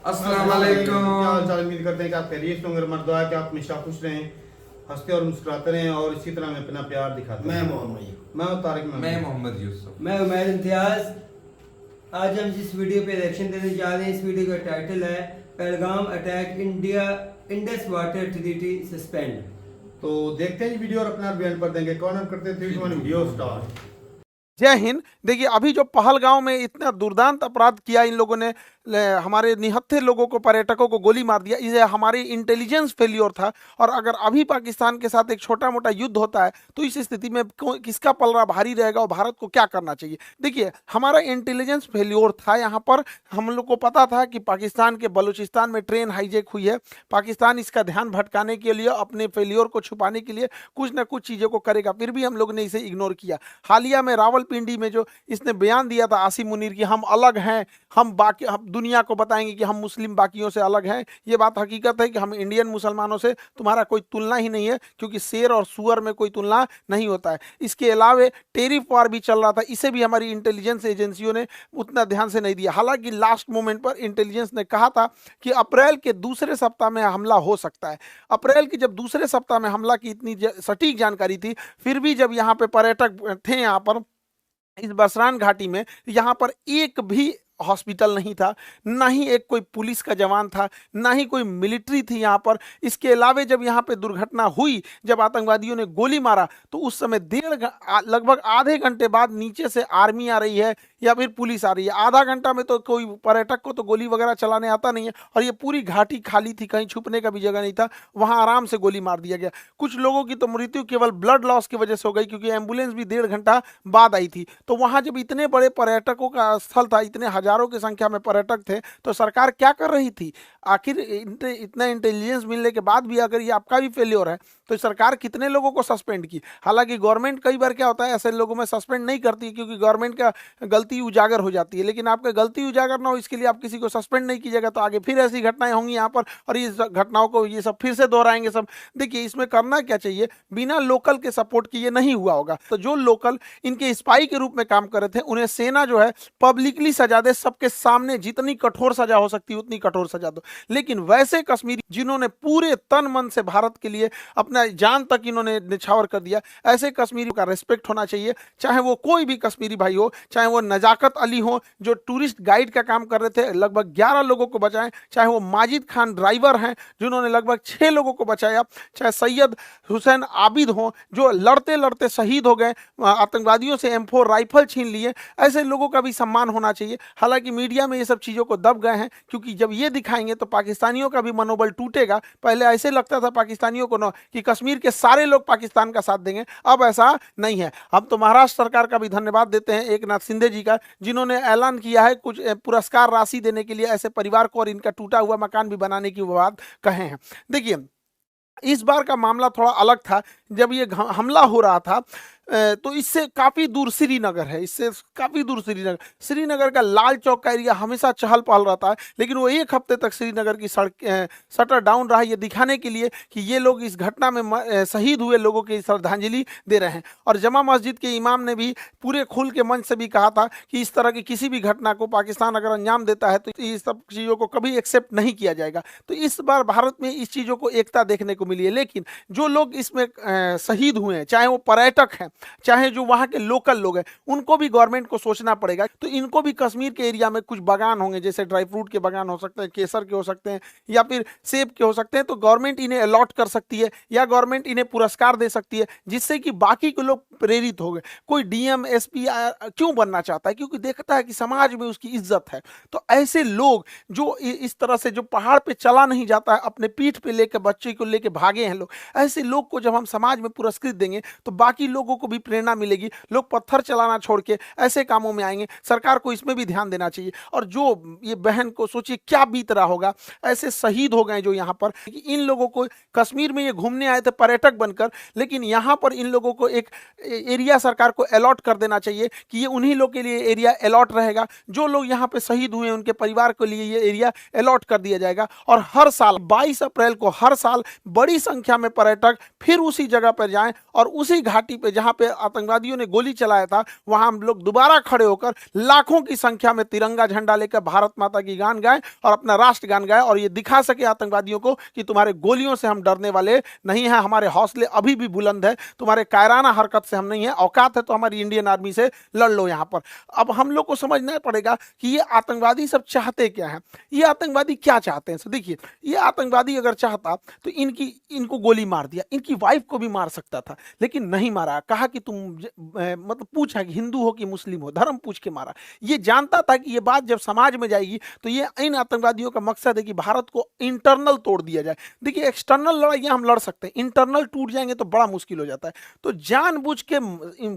अस्सलाम वालेकुम। क्या हाल चाल, उम्मीद करते हैं कि आप खैरियत से होंगे। हमारी दुआ है कि आप हमेशा खुश रहें, हंसते और मुस्कुराते रहें और इसी तरह में अपना प्यार दिखाते मैं रहें। मोहम्मद मैं हूं तारिक मैं महमूद। मोहम्मद यूसुफ। मैं उमैर इम्तियाज़। आज हम जिस वीडियो पे रिएक्शन देने जा रहे हैं, इस वीडियो का टाइटल है Pahalgam attack, India Indus water treaty suspend. तो देखते हैं ये वीडियो और अपना बयान पर देंगे। कौन करते थे वीडियो स्टार्ट। जय हिंद। देखिए, अभी जो पहलगांव में इतना दुर्दांत अपराध किया इन लोगों ने, हमारे निहत्थे लोगों को, पर्यटकों को गोली मार दिया, ये हमारी इंटेलिजेंस फेल्योर था। और अगर अभी पाकिस्तान के साथ एक छोटा मोटा युद्ध होता है तो इस स्थिति में किसका पलड़ा भारी रहेगा और भारत को क्या करना चाहिए। देखिए, हमारा इंटेलिजेंस फेल्योर था। यहाँ पर हम लोग को पता था कि पाकिस्तान के बलूचिस्तान में ट्रेन हाईजैक हुई है। पाकिस्तान इसका ध्यान भटकाने के लिए, अपने फेल्योर को छुपाने के लिए कुछ ना कुछ चीज़ों को करेगा, फिर भी हम लोग ने इसे इग्नोर किया। हालिया में रावलपिंडी में जो इसने बयान दिया था आसिम मुनीर की, हम अलग हैं, हम दुनिया को बताएंगे कि हम मुस्लिम बाकियों से अलग हैं, ये बात हकीकत है कि हम इंडियन मुसलमानों से तुम्हारा कोई तुलना ही नहीं है, क्योंकि शेर और सुअर में कोई तुलना नहीं होता है। इसके अलावा टेरिफ वार भी चल रहा था, इसे भी हमारी इंटेलिजेंस एजेंसियों ने उतना ध्यान से नहीं दिया। हालांकि लास्ट मोमेंट पर इंटेलिजेंस ने कहा था कि अप्रैल के दूसरे सप्ताह में हमला हो सकता है। अप्रैल की जब दूसरे सप्ताह में हमला की इतनी सटीक जानकारी थी, फिर भी जब यहाँ पे पर्यटक थे, यहाँ पर इस बसरान घाटी में, यहाँ पर एक भी हॉस्पिटल नहीं था, ना ही एक कोई पुलिस का जवान था, ना ही कोई मिलिट्री थी यहाँ पर। इसके अलावा जब यहाँ पे दुर्घटना हुई, जब आतंकवादियों ने गोली मारा, तो उस समय लगभग आधे घंटे बाद नीचे से आर्मी आ रही है या फिर पुलिस आ रही है। आधा घंटा में तो कोई पर्यटक को तो गोली वगैरह चलाने आता नहीं है, और ये पूरी घाटी खाली थी, कहीं छुपने का भी जगह नहीं था, वहाँ आराम से गोली मार दिया गया। कुछ लोगों की तो मृत्यु केवल ब्लड लॉस की वजह से हो गई, क्योंकि एम्बुलेंस भी 1.5 घंटा बाद आई थी। तो वहाँ जब इतने बड़े पर्यटकों का स्थल था, इतने हजारों की संख्या में पर्यटक थे, तो सरकार क्या कर रही थी? आखिर इतना इंटेलिजेंस मिलने के बाद भी अगर ये आपका भी फेल्योर है, तो सरकार कितने लोगों को सस्पेंड की? हालांकि गवर्नमेंट कई बार क्या होता है, ऐसे लोगों में सस्पेंड नहीं करती, क्योंकि गवर्नमेंट का गलती उजागर हो जाती है। लेकिन आपका गलती उजागर ना हो, इसके लिए आप किसी को सस्पेंड नहीं कीजिएगा, तो आगे फिर ऐसी घटनाएं होंगी यहाँ पर, और इस घटनाओं को ये सब फिर से दोहराएंगे सब। देखिए, इसमें करना क्या चाहिए, बिना लोकल के सपोर्ट किए नहीं हुआ होगा। तो जो लोकल इनके स्पाई के रूप में काम कर रहे थे, उन्हें सेना जो है पब्लिकली सजा दे, सबके सामने जितनी कठोर सजा हो सकती है उतनी कठोर सजा दो। लेकिन वैसे कश्मीरी जिन्होंने पूरे तन मन से भारत के लिए अपना जान तक इन्होंने निछावर कर दिया, ऐसे कश्मीरी का रेस्पेक्ट होना चाहिए। चाहे वो कोई भी कश्मीरी भाई हो, चाहे वो नजाकत अली हो जो टूरिस्ट गाइड का काम कर रहे थे, लगभग 11 लोगों को बचाएं, चाहे वो माजिद खान ड्राइवर हैं जिन्होंने लगभग 6 लोगों को बचाया, चाहे सैयद हुसैन आबिद हो जो लड़ते लड़ते शहीद हो गए, आतंकवादियों से M4 राइफल छीन लिए, ऐसे लोगों का भी सम्मान होना चाहिए। हालांकि मीडिया में ये सब चीज़ों को दब गए हैं, क्योंकि जब ये दिखाएंगे तो पाकिस्तानियों का भी मनोबल टूटेगा। पहले ऐसे लगता था पाकिस्तानियों को न कि कश्मीर के सारे लोग पाकिस्तान का साथ देंगे, अब ऐसा नहीं है। हम तो महाराष्ट्र सरकार का भी धन्यवाद देते हैं, एक नाथ शिंदे जी का, जिन्होंने ऐलान किया है कुछ पुरस्कार राशि देने के लिए ऐसे परिवार को, और इनका टूटा हुआ मकान भी बनाने की वो बात कहे हैं। देखिए, इस बार का मामला थोड़ा अलग था। जब ये हमला हो रहा था, तो इससे काफ़ी दूर श्रीनगर है, इससे काफ़ी दूर श्रीनगर का लाल चौक का एरिया हमेशा चहल पहल रहता है। लेकिन वो एक हफ्ते तक श्रीनगर की सड़क शटर डाउन रहा, ये दिखाने के लिए कि ये लोग इस घटना में शहीद हुए लोगों की श्रद्धांजलि दे रहे हैं। और जमा मस्जिद के इमाम ने भी पूरे खुल के मंच से भी कहा था कि इस तरह की किसी भी घटना को पाकिस्तान अगर अंजाम देता है तो इस सब चीज़ों को कभी एक्सेप्ट नहीं किया जाएगा। तो इस बार भारत में इस चीज़ों को एकता देखने को मिली है। लेकिन जो लोग इसमें शहीद हुए हैं, चाहे वो पर्यटक हैं, चाहे जो वहाँ के लोकल लोग हैं, उनको भी गवर्नमेंट को सोचना पड़ेगा। तो इनको भी कश्मीर के एरिया में कुछ बागान होंगे, जैसे ड्राई फ्रूट के बागान हो सकते हैं, केसर के हो सकते हैं, या फिर सेब के हो सकते हैं, तो गवर्नमेंट इन्हें अलॉट कर सकती है, या गवर्नमेंट इन्हें पुरस्कार दे सकती है, जिससे कि बाकी के लोग प्रेरित हो गए। कोई DM SP क्यों बनना चाहता है? क्योंकि देखता है कि समाज में उसकी इज्जत है। तो ऐसे लोग जो इस तरह से, जो पहाड़ पे चला नहीं जाता है, अपने पीठ पे लेकर बच्चे को लेकर भागे हैं लोग, ऐसे लोग को जब हम समाज में पुरस्कृत देंगे तो बाकी लोगों को भी प्रेरणा मिलेगी, लोग पत्थर चलाना छोड़ के ऐसे कामों में आएंगे। सरकार को इसमें भी ध्यान देना चाहिए। और जो ये बहन को सोचिए क्या बीत रहा होगा, ऐसे शहीद हो गए जो यहाँ पर, इन लोगों को कश्मीर में ये घूमने आए थे पर्यटक बनकर, लेकिन यहाँ पर इन लोगों को एक एरिया सरकार को अलॉट कर देना चाहिए कि ये उन्हीं लोग के लिए एरिया अलॉट रहेगा। जो लोग यहाँ पे शहीद हुए उनके परिवार के लिए ये एरिया अलॉट कर दिया जाएगा। और हर साल 22 अप्रैल को हर साल बड़ी संख्या में पर्यटक फिर उसी जगह पर जाएं और उसी घाटी पे जहाँ जहां पे आतंकवादियों ने गोली चलाया था वहां हम लोग दोबारा खड़े होकर लाखों की संख्या में तिरंगा झंडा लेकर भारत माता की गान गाए और अपना राष्ट्र गान गाए और ये दिखा सके आतंकवादियों को कि तुम्हारे गोलियों से हम डरने वाले नहीं हैं, हमारे हौसले अभी भी बुलंद है, तुम्हारे कायराना हरकत से हम नहीं है, औकात है तो हमारी इंडियन आर्मी से लड़ लो यहां पर। अब हम लोग को समझना पड़ेगा कि ये आतंकवादी सब चाहते क्या है, ये आतंकवादी क्या चाहते हैं। तो देखिए, ये आतंकवादी अगर चाहता तो इनको गोली मार दिया, इनकी वाइफ को भी मार सकता था, लेकिन नहीं मारा। कहा कि तुम मतलब पूछा कि हिंदू हो कि मुस्लिम हो, धर्म पूछ के मारा। ये जानता था कि ये बात जब समाज में जाएगी तो ये इन आतंकवादियों का मकसद है कि भारत को इंटरनल तोड़ दिया जाए। देखिए, एक्सटर्नल लड़ाइयां हम लड़ सकते हैं, इंटरनल टूट जाएंगे तो बड़ा मुश्किल हो जाता है। तो जानबूझ के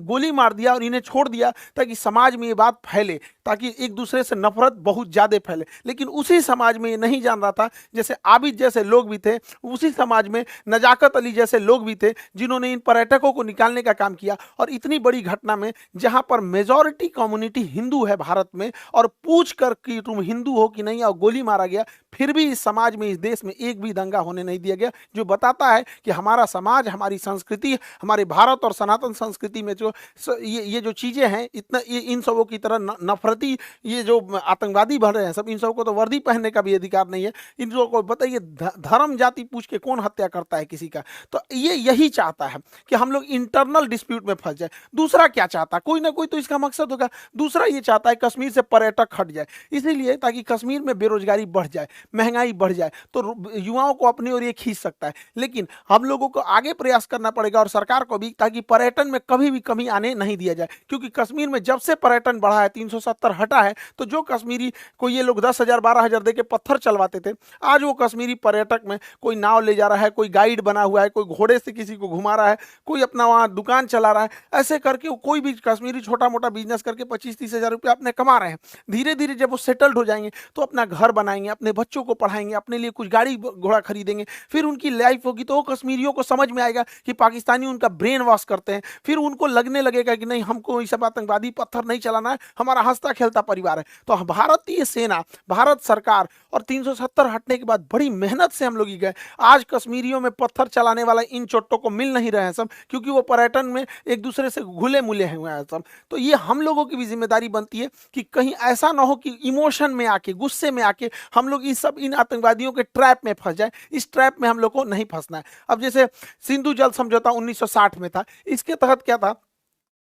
गोली मार दिया और इन्हें छोड़ दिया ताकि समाज में ये बात फैले, ताकि एक दूसरे से नफरत बहुत ज्यादा फैले। लेकिन उसी समाज में ये नहीं जान रहा था, जैसे आबिद जैसे लोग भी थे, उसी समाज में नजाकत अली जैसे लोग भी थे जिन्होंने इन पर्यटकों को निकालने का काम किया। और इतनी बड़ी घटना में जहां पर मेजॉरिटी कम्युनिटी हिंदू है भारत में और पूछ कर कि तुम हिंदू हो कि नहीं और गोली मारा गया, फिर भी इस समाज में, इस देश में एक भी दंगा होने नहीं दिया गया, जो बताता है कि हमारा समाज, हमारी संस्कृति, हमारे भारत और सनातन संस्कृति में जो ये जो चीजें हैं, इतना इन सबों की तरह नफरती ये जो आतंकवादी बन रहे हैं सब, इन सबको तो वर्दी पहनने का भी अधिकार नहीं है। इन लोगों को बताइए धर्म जाति पूछ के कौन हत्या करता है किसी का। तो ये यही चाहता है कि हम लोग इंटरनल डिस्प्यूट में फंस जाए। दूसरा क्या चाहता है, कोई ना कोई तो इसका मकसद होगा। दूसरा ये चाहता है कश्मीर से पर्यटक हट जाए, इसीलिए ताकि कश्मीर में बेरोजगारी बढ़ जाए, महंगाई बढ़ जाए, तो युवाओं को अपनी ओर ये खींच सकता है। लेकिन हम लोगों को आगे प्रयास करना पड़ेगा और सरकार को भी, ताकि पर्यटन में कभी भी कमी आने नहीं दिया जाए। क्योंकि कश्मीर में जब से पर्यटन बढ़ा है, 370 हटा है, तो जो कश्मीरी को ये लोग 10,000 12,000 दे के पत्थर चलवाते थे, आज वो कश्मीरी पर्यटक में कोई नाव ले जा रहा है, कोई गाइड बना हुआ है, कोई घोड़े से किसी को घुमा रहा है, कोई अपना वहाँ दुकान चला रहा है। ऐसे करके कोई भी कश्मीरी छोटा मोटा बिजनेस करके 25-30 हज़ार रुपये अपने कमा रहे हैं। धीरे धीरे जब वो सेटल्ड हो जाएंगे तो अपना घर बनाएंगे, अपने बच्चों को पढ़ाएंगे, अपने लिए कुछ गाड़ी घोड़ा खरीदेंगे, फिर उनकी लाइफ होगी तो वो कश्मीरियों को समझ में आएगा कि पाकिस्तानी उनका ब्रेन वॉश करते हैं। फिर उनको लगने लगेगा कि नहीं, हमको ये सब आतंकवादी पत्थर नहीं चलाना है, हमारा हंसता खेलता परिवार है। तो भारतीय सेना, भारत सरकार और 370 हटने के बाद बड़ी मेहनत से हम लोग ही गए। आज कश्मीरियों में पत्थर चलाने वाला इन चोट्टों को मिल नहीं रहे हैं सब, क्योंकि वो पर्यटन में एक दूसरे से घुले मुले हुए हैं सब। तो ये हम लोगों की भी जिम्मेदारी बनती है कि कहीं ऐसा ना हो कि इमोशन में आके, गुस्से में आके हम लोग इन आतंकवादियों के ट्रैप में फंस जाए। इस ट्रैप में हम लोग को नहीं फंसना है। अब जैसे सिंधु जल समझौता 1960 में था, इसके तहत क्या था,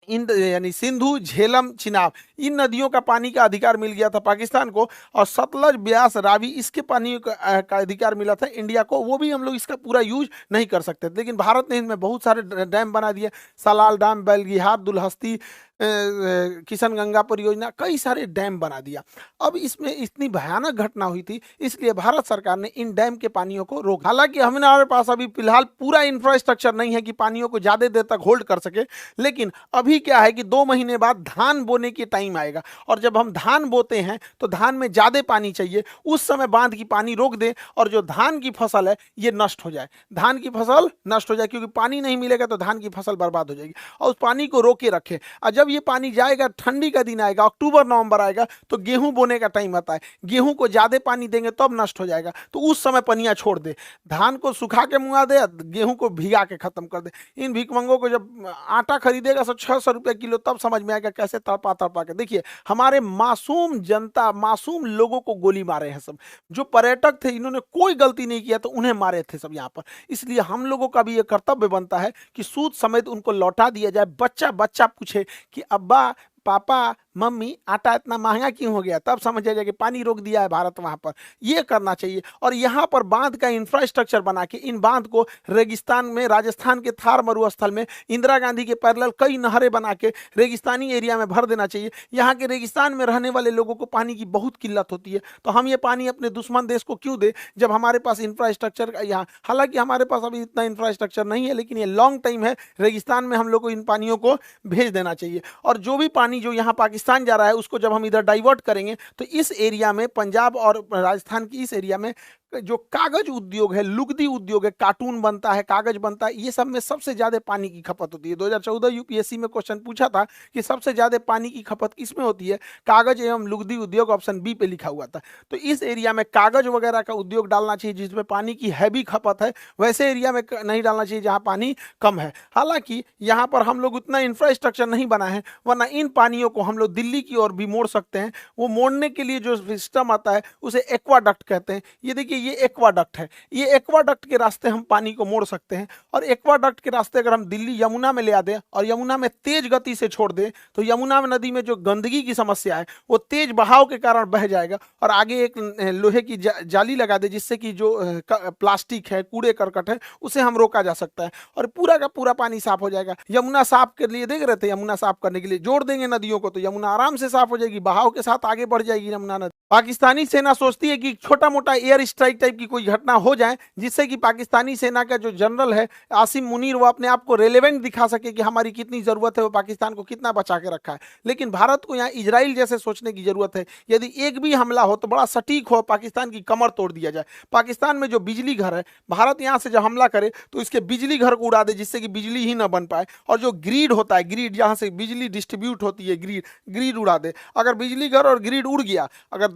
यानी सिंधु, झेलम, चिनाब, इन नदियों का पानी का अधिकार मिल गया था पाकिस्तान को, और सतलज, ब्यास, रावी, इसके पानी का अधिकार मिला था इंडिया को। वो भी हम लोग इसका पूरा यूज नहीं कर सकते, लेकिन भारत ने इनमें बहुत सारे डैम बना दिए, सलाल डैम, बेलगिहार, दुलहस्ती, किशनगंगा परियोजना, कई सारे डैम बना दिया। अब इसमें इतनी भयानक घटना हुई थी, इसलिए भारत सरकार ने इन डैम के पानियों को रोका। हालांकि हमारे पास अभी फिलहाल पूरा इंफ्रास्ट्रक्चर नहीं है कि पानियों को ज़्यादा देर तक होल्ड कर सके, लेकिन अभी क्या है कि 2 महीने बाद धान बोने के टाइम आएगा, और जब हम धान बोते हैं तो धान में ज़्यादा पानी चाहिए, उस समय बांध की पानी रोक दें और जो धान की फसल है ये नष्ट हो जाए, धान की फसल नष्ट हो जाए, क्योंकि पानी नहीं मिलेगा तो धान की फसल बर्बाद हो जाएगी। और उस पानी को रोके रखें, और जब ये पानी जाएगा, ठंडी का दिन आएगा, अक्टूबर नवंबर आएगा, तो गेहूं बोने का टाइम आता है, गेहूं को ज्यादा पानी देंगे तब नष्ट हो जाएगा, तो उस समय पनिया छोड़ दे, धान को सुखा के मुआ दे, गेहूं को भिगा के खत्म कर दे। इन भिकमंगों को जब आटा खरीदेगा 600 रुपये किलो, तब समझ में आएगा कैसे तड़पा तड़पा के। देखिए, हमारे मासूम जनता, मासूम लोगों को गोली मारे हैं सब, जो पर्यटक थे इन्होंने कोई गलती नहीं किया तो उन्हें मारे थे सब यहाँ पर। इसलिए हम लोगों का भी ये कर्तव्य बनता है कि सूद समेत उनको लौटा दिया जाए। बच्चा बच्चा पूछे कि अब्बा, पापा, मम्मी, आटा इतना महंगा क्यों हो गया, तब समझ आ जाए कि पानी रोक दिया है भारत वहां पर। ये करना चाहिए। और यहाँ पर बांध का इंफ्रास्ट्रक्चर बना के इन बांध को रेगिस्तान में, राजस्थान के थार मरुस्थल में इंदिरा गांधी के पैरेलल कई नहरें बना के रेगिस्तानी एरिया में भर देना चाहिए। यहाँ के रेगिस्तान में रहने वाले लोगों को पानी की बहुत किल्लत होती है, तो हम ये पानी अपने दुश्मन देश को क्यों दे, जब हमारे पास इंफ्रास्ट्रक्चर यहाँ, हालांकि हमारे पास अभी इतना इंफ्रास्ट्रक्चर नहीं है, लेकिन ये लॉन्ग टाइम है, रेगिस्तान में हम लोग को इन पानियों को भेज देना चाहिए। और जो भी पानी जो यहाँ पाकिस्तान जा रहा है, उसको जब हम इधर डाइवर्ट करेंगे तो इस एरिया में, पंजाब और राजस्थान की इस एरिया में जो कागज उद्योग है, लुगदी उद्योग है, कार्टून बनता है, कागज बनता है, ये सब में सबसे ज्यादा पानी की खपत होती है। 2014 यूपीएससी में क्वेश्चन पूछा था कि सबसे ज्यादा पानी की खपत किसमें होती है, कागज एवं लुगदी उद्योग, ऑप्शन बी पे लिखा हुआ था। तो इस एरिया में कागज वगैरह का उद्योग डालना चाहिए जिसमें पानी की हैवी खपत है, वैसे एरिया में नहीं डालना चाहिए जहां पानी कम है। हालांकि यहाँ पर हम लोग उतना इंफ्रास्ट्रक्चर नहीं बना है, वरना इन पानियों को हम लोग दिल्ली की ओर भी मोड़ सकते हैं। वो मोड़ने के लिए जो सिस्टम आता है उसे एक्वाडक्ट कहते हैं। ये देखिए, ये एक्वाडक्ट है, ये एक्वाडक्ट के रास्ते हम पानी को मोड़ सकते हैं। और एक्वाडक्ट के रास्ते अगर हम दिल्ली यमुना में ले आ दें और यमुना में तेज गति से छोड़ दें तो यमुना नदी में जो गंदगी की समस्या है वो तेज बहाव के कारण बह जाएगा, और आगे एक लोहे की जाली लगा दे जिससे कि जो प्लास्टिक है, कूड़े करकट है, उसे हम रोका जा सकता है और पूरा का पूरा पानी साफ हो जाएगा। यमुना साफ के लिए देख रहे थे, यमुना साफ करने के लिए जोड़ देंगे नदियों को तो यमुना आराम से साफ हो जाएगी, बहाव के साथ आगे बढ़ जाएगी यमुना नदी। पाकिस्तानी सेना सोचती है कि छोटा मोटा एयर स्ट्राइक टाइप की कोई घटना हो जाए जिससे कि पाकिस्तानी सेना का जो जनरल है आसिम मुनीर वो अपने आप को रेलेवेंट दिखा सके कि हमारी कितनी जरूरत है, वो पाकिस्तान को कितना बचा के रखा है। लेकिन भारत को यहाँ इजराइल जैसे सोचने की जरूरत है। यदि एक भी हमला हो तो बड़ा सटीक हो, पाकिस्तान की कमर तोड़ दिया जाए। पाकिस्तान में जो बिजली घर है, भारत यहाँ से जब हमला करे तो इसके बिजली घर को उड़ा दे जिससे कि बिजली ही ना बन पाए, और जो ग्रिड होता है, ग्रिड जहाँ से बिजली डिस्ट्रीब्यूट होती है, ग्रिड उड़ा दे। अगर बिजली घर और ग्रिड उड़ गया, अगर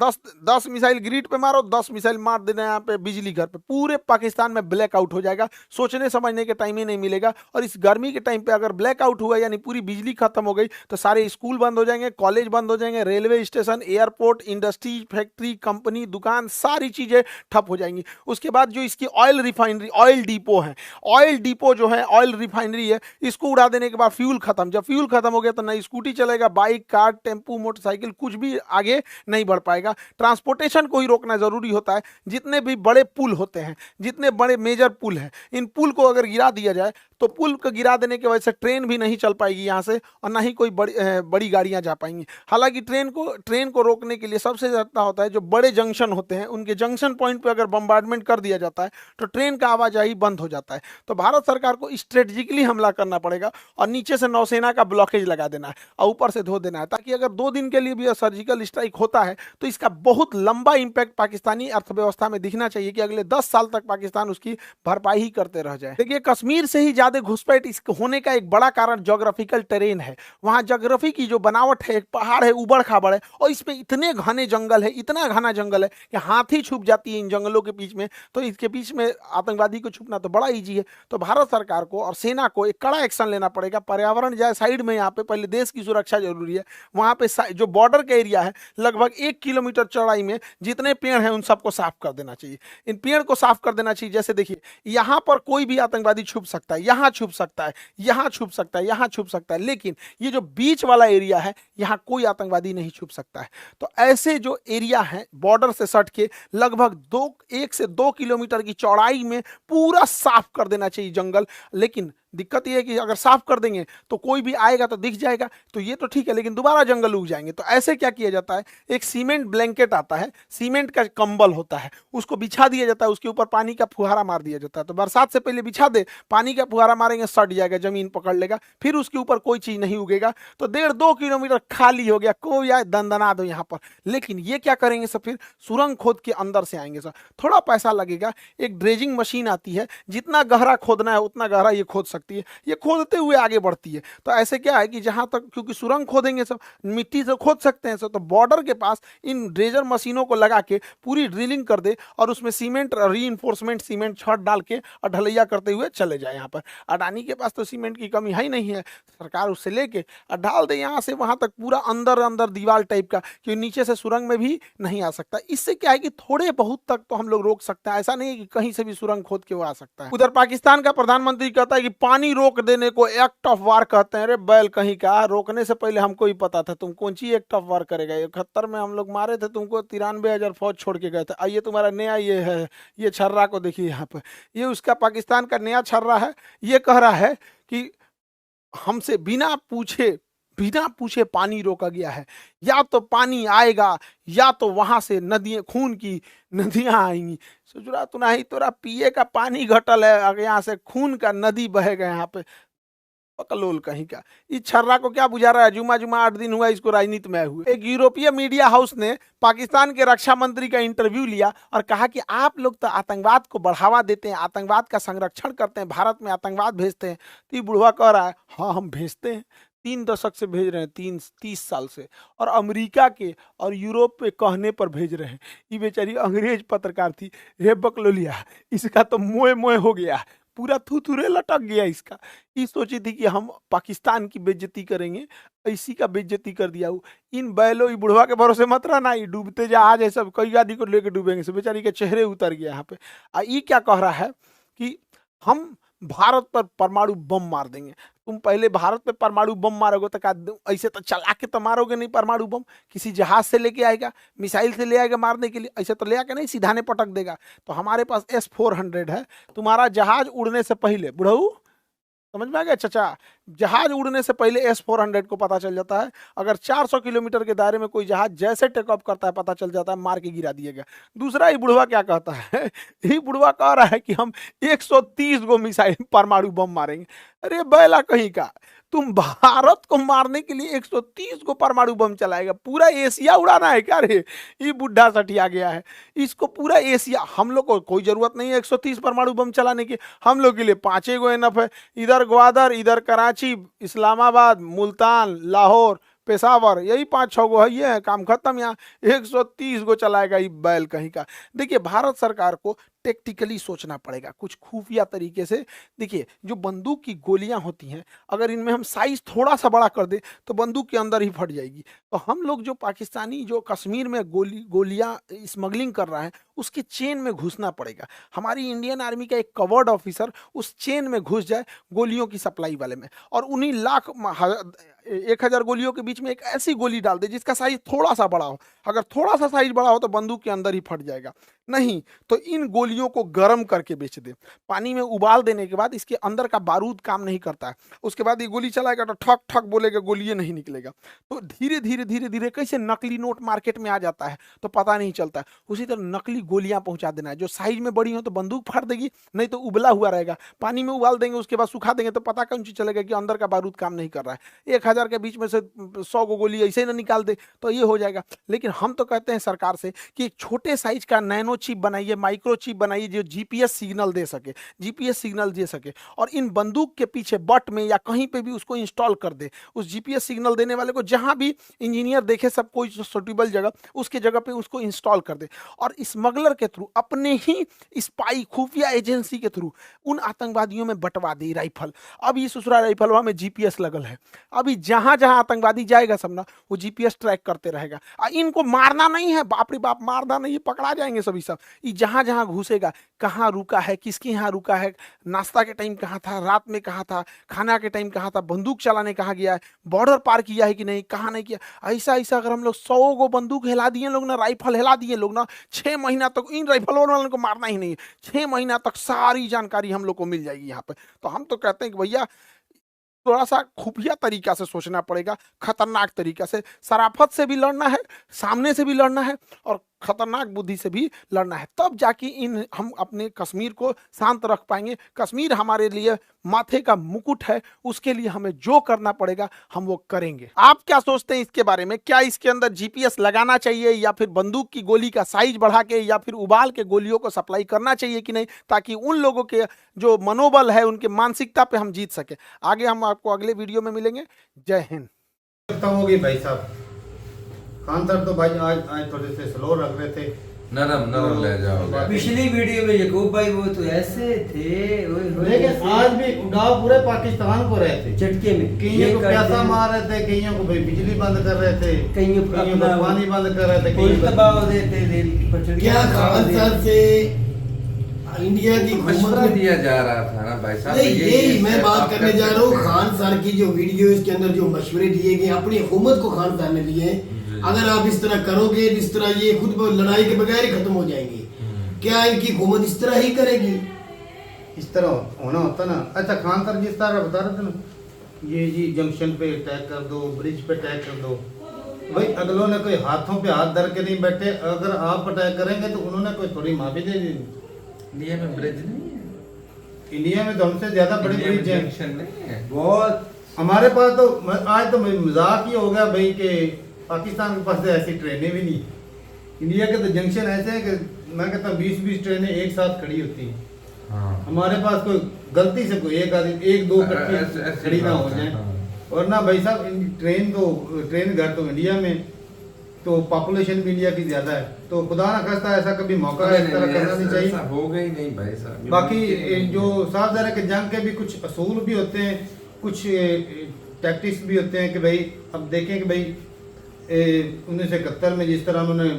10 मिसाइल ग्रिड पे मारो, 10 मिसाइल मार देना यहाँ पे बिजली घर पे, पूरे पाकिस्तान में ब्लैकआउट हो जाएगा, सोचने समझने के टाइम ही नहीं मिलेगा। और इस गर्मी के टाइम पे अगर ब्लैकआउट हुआ यानी पूरी बिजली खत्म हो गई तो सारे स्कूल बंद हो जाएंगे, कॉलेज बंद हो जाएंगे, railway station, airport, industry, factory, company, दुकान, सारी चीजें ठप हो जाएंगी। उसके बाद जो इसकी ऑयल रिफाइनरी, ऑयल डिपो है, ऑयल डिपो जो है, ऑयल रिफाइनरी है, इसको उड़ा देने के बाद फ्यूल खत्म। जब फ्यूल खत्म हो गया तो ना स्कूटी चलेगा, बाइक, कार, टेम्पू, मोटरसाइकिल, कुछ भी आगे नहीं बढ़ पाएगा। ट्रांसपोर्टेशन को ही रोकना जरूरी होता है। जितने भी बड़े पुल होते हैं, जितने बड़े मेजर पुल हैं, इन पुल को अगर गिरा दिया जाए तो पुल को गिरा देने की वजह से ट्रेन भी नहीं चल पाएगी यहाँ से, और ना ही कोई बड़ी गाड़ियाँ जा पाएंगी। हालांकि ट्रेन को रोकने के लिए सबसे ज़्यादा होता है जो बड़े जंक्शन होते हैं, उनके जंक्शन पॉइंट पे अगर बम्बार्डमेंट कर दिया जाता है तो ट्रेन का आवाजाही बंद हो जाता है। तो भारत सरकार को स्ट्रेटेजिकली हमला करना पड़ेगा और नीचे से नौसेना का ब्लॉकेज लगा देना है और ऊपर से धो देना है, ताकि अगर 2 दिन के लिए भी सर्जिकल स्ट्राइक होता है तो इसका बहुत लंबा इंपैक्ट पाकिस्तानी अर्थव्यवस्था में दिखना चाहिए कि अगले 10 साल तक पाकिस्तान उसकी भरपाई ही करते रह जाए। देखिए, कश्मीर से ही ज्यादा घुसपैठ होने का एक बड़ा कारण ज्योग्राफिकल टेरेन है। वहां ज्योग्राफी की जो बनावट है, एक पहाड़ है, उबड़ खाबड़ है, और इसमें इतने घने जंगल है, इतना घना जंगल है कि हाथी छुप जाती है इन जंगलों के बीच में। तो इसके बीच में आतंकवादी को छुपना तो बड़ा ईजी है। तो भारत सरकार को और सेना को एक कड़ा एक्शन लेना पड़ेगा। पर्यावरण जाए साइड में, यहाँ पे पहले देश की सुरक्षा जरूरी है। वहां पे जो बॉर्डर का एरिया है, लगभग 1 किलोमीटर चौड़ाई में जितने पेड़ हैं उन सबको साफ कर देना चाहिए। इन पेड़ को साफ कर देना चाहिए। जैसे देखिए, यहाँ पर कोई भी आतंकवादी छुप सकता है, यहाँ छुप सकता है, यहाँ छुप सकता है, यहाँ छुप सकता है, लेकिन ये जो बीच वाला एरिया है यहाँ कोई आतंकवादी नहीं छुप सकता है। तो ऐसे जो एरिया है बॉर्डर से सट के लगभग 1 से 2 किलोमीटर की चौड़ाई में पूरा साफ कर देना चाहिए जंगल। लेकिन दिक्कत यह है कि अगर साफ कर देंगे तो कोई भी आएगा तो दिख जाएगा, तो ये तो ठीक है, लेकिन दोबारा जंगल उग जाएंगे। तो ऐसे क्या किया जाता है, एक सीमेंट ब्लैंकेट आता है, सीमेंट का कंबल होता है, उसको बिछा दिया जाता है, उसके ऊपर पानी का फुहारा मार दिया जाता है। तो बरसात से पहले बिछा दे, पानी का फुहारा मारेंगे, सट जाएगा, जमीन पकड़ लेगा, फिर उसके ऊपर कोई चीज नहीं उगेगा। तो 1.5-2 किलोमीटर खाली हो गया, कोई आए दंदना दो यहाँ पर। लेकिन ये क्या करेंगे सब, फिर सुरंग खोद के अंदर से आएंगे सर, थोड़ा पैसा लगेगा। एक ड्रेजिंग मशीन आती है, जितना गहरा खोदना है उतना गहरा ये खोद सकती है, ये खोदते हुए आगे बढ़ती है। तो ऐसे क्या है कि जहां तक, क्योंकि सुरंग खोदेंगे सब, मिट्टी से खोद सकते हैं सब, तो बॉर्डर के पास इन ड्रेजर मशीनों को लगा के पूरी ड्रिलिंग कर दे और उसमें सीमेंट, रीइंफोर्समेंट सीमेंट छत डाल के और ढलैया करते हुए चले जाए। यहाँ पर अडानी के पास तो सीमेंट की कमी है ही नहीं है, सरकार उससे लेके और डाल दे यहाँ से वहां तक पूरा अंदर अंदर दीवार टाइप का, क्योंकि नीचे से सुरंग में भी नहीं आ सकता। इससे क्या है कि थोड़े बहुत तक तो हम लोग रोक सकते हैं, ऐसा नहीं है कि कहीं से भी सुरंग खोद के वो आ सकता है। उधर पाकिस्तान का प्रधानमंत्री कहता है कि पानी रोक देने को एक्ट ऑफ वार कहते हैं। रे बैल कहीं का, रोकने से पहले हमको ही पता था, तुम कौन सी एक्ट ऑफ वार करेगा। 71 में हम लोग मारे थे तुमको, 93,000 फौज छोड़ के गए थे। आइए तुम्हारा नया ये है, ये छर्रा को देखिए यहाँ पे, ये उसका पाकिस्तान का नया छर्रा है। ये कह रहा है कि हमसे बिना पूछे पानी रोका गया है, या तो पानी आएगा या तो वहां से नदियां, खून की नदियां आएंगी। सोच रहा तू नहीं, तोरा पिए का पानी घटल है, यहाँ से खून का नदी बहेगा यहाँ पे। पकलोल कहीं का। इस छर्रा को क्या बुझा रहा है, जुमा जुमा 8 दिन हुआ इसको राजनीति में आए हुए। एक यूरोपीय मीडिया हाउस ने पाकिस्तान के रक्षा मंत्री का इंटरव्यू लिया और कहा कि आप लोग तो आतंकवाद को बढ़ावा देते हैं, आतंकवाद का संरक्षण करते हैं, भारत में आतंकवाद भेजते हैं। तो ये बुढ़वा कह रहा है हाँ हम भेजते हैं, 3 दशक से भेज रहे हैं, 30 साल से, और अमेरिका के और यूरोप पे कहने पर भेज रहे हैं। ये बेचारी अंग्रेज पत्रकार थी, रे बकलोलिया, इसका तो मोए मोए हो गया, पूरा थुथुरे लटक गया इसका। ये सोची थी कि हम पाकिस्तान की बेइज्जती करेंगे, इसी का बेइज्जती कर दिया। इन बैलो ये बुढ़वा के भरोसे मत रहना, ये डूबते जहाज है सब, कई आदमी को लेकर डूबेंगे सब। बेचारी के चेहरे उतर गया यहाँ पे। ये क्या कह रहा है कि हम भारत पर परमाणु बम मार देंगे। तुम पहले भारत पे परमाणु बम मारोगे तो ऐसे तो चला के तो मारोगे नहीं परमाणु बम, किसी जहाज से लेके आएगा, मिसाइल से ले आएगा मारने के लिए, ऐसे तो ले आके नहीं सीधा ने पटक देगा। तो हमारे पास S-400 है, तुम्हारा जहाज उड़ने से पहले, बुढ़ऊ समझ में आ गया चचा, जहाज उड़ने से पहले S-400 को पता चल जाता है। अगर 400 किलोमीटर के दायरे में कोई जहाज जैसे टेक ऑफ करता है पता चल जाता है, मार के गिरा दिएगा। दूसरा ये बुढ़वा क्या कहता है, ये बुढ़वा कह रहा है कि हम 130 गो मिसाइल परमाणु बम मारेंगे। अरे बैला कहीं का, तुम भारत को मारने के लिए 130 को परमाणु बम चलाएगा? पूरा एशिया उड़ाना है क्या रे? ये बुढ़ा सठिया गया है, इसको पूरा एशिया। हम लोग को कोई जरूरत नहीं है 130 परमाणु बम चलाने की, हम लोग के लिए 5 गो एनफ है। इधर ग्वादर, इधर कराची, इस्लामाबाद, मुल्तान, लाहौर, पेशावर, यही 5-6 गो है, ये है काम खत्म। यहाँ 130 गो चलाएगा ये बैल कहीं का। देखिए भारत सरकार को टेक्टिकली सोचना पड़ेगा, कुछ खुफिया तरीके से। देखिए जो बंदूक की गोलियां होती हैं, अगर इनमें हम साइज थोड़ा सा बड़ा कर दे तो बंदूक के अंदर ही फट जाएगी। तो हम लोग जो पाकिस्तानी जो कश्मीर में गोलियां स्मगलिंग कर रहा है, उसके चेन में घुसना पड़ेगा। हमारी इंडियन आर्मी का एक कवर्ड ऑफिसर उस चेन में घुस जाए गोलियों की सप्लाई वाले में, और उन्हीं 1000 गोलियों के बीच में एक ऐसी गोली डाल दे जिसका साइज थोड़ा सा बड़ा हो। अगर थोड़ा सा साइज बड़ा हो तो बंदूक के अंदर ही फट जाएगा। नहीं तो इन गोलियों को गर्म करके बेच दे, पानी में उबाल देने के बाद इसके अंदर का बारूद काम नहीं करता है, उसके बाद ये गोली चलाएगा तो ठक ठक बोलेगा, गोली नहीं निकलेगा। तो धीरे धीरे धीरे धीरे कैसे नकली नोट मार्केट में आ जाता है तो पता नहीं चलता है। उसी तरह नकली गोलियां पहुंचा देना है, जो साइज में बड़ी हो तो बंदूक फाड़ देगी, नहीं तो उबला हुआ रहेगा, पानी में उबाल देंगे, उसके बाद सुखा देंगे तो पता कौन चीज चलेगा कि अंदर का बारूद काम नहीं कर रहा है। 1000 के बीच में से 100 गो गोली ऐसे ही ना निकाल दे तो ये हो जाएगा। लेकिन हम तो कहते हैं सरकार से कि एक छोटे साइज का नैनो चिप बनाइए, माइक्रो चिप बनाइए, जो जीपीएस सिग्नल दे सके, जीपीएस सिग्नल दे सके, और इन बंदूक के पीछे बट में या कहीं पे भी उसको इंस्टॉल कर दे। उस जीपीएस सिग्नल देने वाले को जहां भी इंजीनियर देखे सब कोई सुटेबल जगह, उसके जगह पे उसको इंस्टॉल कर दे, और स्मगलर के थ्रू, अपने ही स्पाई खुफिया एजेंसी के थ्रू उन आतंकवादियों में बंटवा दे राइफल। अब ये ससुरा राइफलवा में जीपीएस लगल है, अभी जहां जहां आतंकवादी जाएगा सब ना वो जीपीएस ट्रैक करते रहेगा। इनको मारना नहीं है, बाप रे बाप, मारना नहीं है, पकड़ा जाएंगे सभी सब। ये जहां जहां घुसेगा, कहाँ रुका है, किसके यहाँ रुका है, नाश्ता के टाइम कहाँ था, रात में कहाँ था, खाना के टाइम कहाँ था, बंदूक चलाने कहाँ गया है, बॉर्डर पार किया है कि नहीं, कहाँ नहीं किया, ऐसा ऐसा अगर हम लोग 100 गो बंदूक हिला दिए लोग ना, राइफल हिला दिए लोग ना, 6 महीना तक इन राइफल वालों को मारना ही नहीं है, 6 महीना तक सारी जानकारी हम लोग को मिल जाएगी यहाँ पे। तो हम तो कहते हैं कि भैया थोड़ा सा खुफिया तरीका से सोचना पड़ेगा, खतरनाक तरीका से। शराफत से भी लड़ना है, सामने से भी लड़ना है, और खतरनाक बुद्धि से भी लड़ना है, तब जाके हम अपने कश्मीर को शांत रख पाएंगे। कश्मीर हमारे लिए माथे का मुकुट है, उसके लिए हमें जो करना पड़ेगा हम वो करेंगे। आप क्या सोचते हैं इसके बारे में? क्या इसके अंदर जीपीएस लगाना चाहिए, या फिर बंदूक की गोली का साइज बढ़ा के या फिर उबाल के गोलियों को सप्लाई करना चाहिए कि नहीं, ताकि उन लोगों के जो मनोबल है, उनके मानसिकता पे हम जीत सके? आगे हम आपको अगले वीडियो में मिलेंगे। जय हिंद। होगी भाई साहब, खान सर तो भाई आज थोड़े से स्लो रख रहे थे, नरम ले जाओ। पिछली वीडियो में यकूब भाई वो तो ऐसे थे, लेकिन आज भी उड़ाव पूरे पाकिस्तान को रहे थे झटके में, कईयों को प्यासा मार रहे थे, कईयों को भाई बिजली बंद कर रहे थे, कईयों को पानी बंद कर रहे थे, कोई दबाव देते थे। क्या खान सर से इंडिया की मशवरा दिया जा रहा था ना भाई साहब? नहीं, यही मैं बात करने जा रहा हूँ। खान सर की जो वीडियो, इसके अंदर जो मशवरे दिए गए अपनी हुकूमत को खान सर ने दिए, अगर आप इस तरह करोगे, जिस तरह ये खुद लड़ाई के बगैर ही खत्म हो जाएंगे, क्या इनकी हुकूमत इस तरह ही करेगी? इस तरह होना होता ना। अच्छा खान सर जिस तरह बता रहे थे ना, ये जी जंक्शन पे अटैक कर दो, ब्रिज पे अटैक कर दो, भाई अगलों ने कोई हाथों पे हाथ धर के नहीं बैठे। अगर आप अटैक करेंगे तो उन्होंने कोई थोड़ी माफी दे दी। लिए में ब्रिज नहीं है, इंडिया में तो हमसे ज्यादा बड़ी इंडिया में ब्रिज है। जंक्शन नहीं है। बहुत हमारे पास तो आज तो मजाक ही हो गया भाई कि पाकिस्तान के पास तो ऐसी ट्रेनें भी नहीं। इंडिया के तो जंक्शन ऐसे हैं कि मैं कहता हूँ 20-20 ट्रेनें एक साथ खड़ी होती हैं। हाँ। हमारे पास कोई गलती से कोई एक आदमी एक दो ऐसे- इकट्ठी ऐसे खड़ी ना हो बात है, जाए। हाँ। और ना भाई साहब ट्रेन घर तो इंडिया में, तो पॉपुलेशन भी इंडिया की ज्यादा है, तो खुदा ना खास्ता ऐसा कभी मौका इस तरह करना नहीं चाहिए। ऐसा होगा ही नहीं भाई साहब। बाकी जो साफ ज़ाहिर है कि जंग के भी कुछ असूल भी होते हैं, कुछ टैक्टिक्स भी होते हैं कि भाई अब देखें कि भाई 1971 में जिस तरह उन्होंने